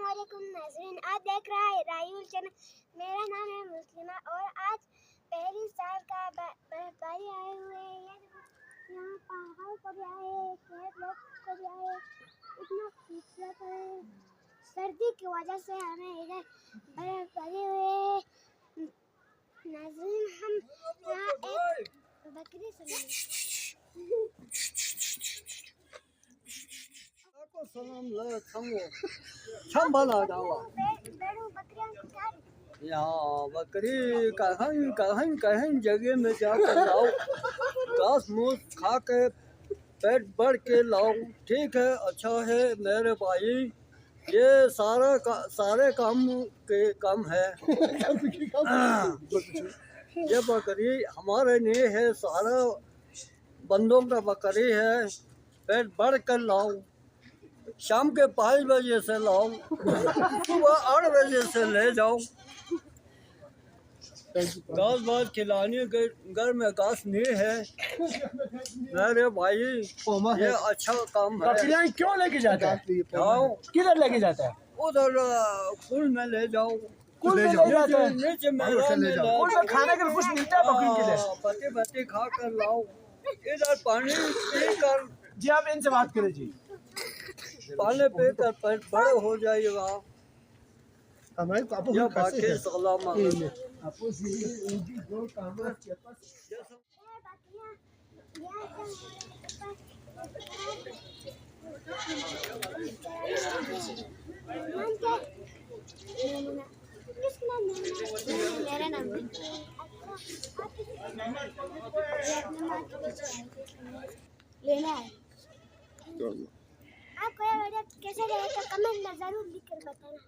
अस्सलाम वालेकुम नाज़रीन, आप देख रहा है रायूल चैनल। मेरा नाम है मुस्लिमा और आज पहली साल का भाई आए हुए हैं। यहाँ पहाड़ को भी आए, खेत लोग को भी आए, इतना खूबसूरत है। सर्दी की वजह से हमें इधर बर्फ पड़ी हुई है। नाज़रीन, हम यहाँ एक बकरी सुनेंगे। Salam la tango. Çam bana dawa. बेड़ू बकरियाँ क्या Ya बकरी कहीं जगह में जाकर लाओ, घास मूस खा के पेट भर के लाओ। ठीक है, अच्छा है मेरे भाई। ये सारे काम है। ये बकरी हमारे लिए है, सारा बंदों का बकरी है। पेट भर कर लाओ, शाम के 5 बजे से लाओ, सुबह 8 बजे से ले जाओ। घास बास खिलाने के घर में घास नहीं है मेरे भाई, ये अच्छा काम है। बकरियां क्यों लेके जाता है? जाओ किधर लेके जाता है? उधर कुल में ले जाओ। कुल में ले जाता है? नीचे मैदान में कुल में खाने के लिए कुछ मिलता है बकरी के लिए? पत्ती खा कर लाओ, इधर पानी पी कर। जी आप इनसे बात करें जी। पानी पी कर पेट बड़ा हो जाएगा। हमारे पापा ये बाकी सलाम मेरा नाम लेना है। आपको ये वीडियो कैसे लगे तो कमेंट में जरूर लिख कर बताना।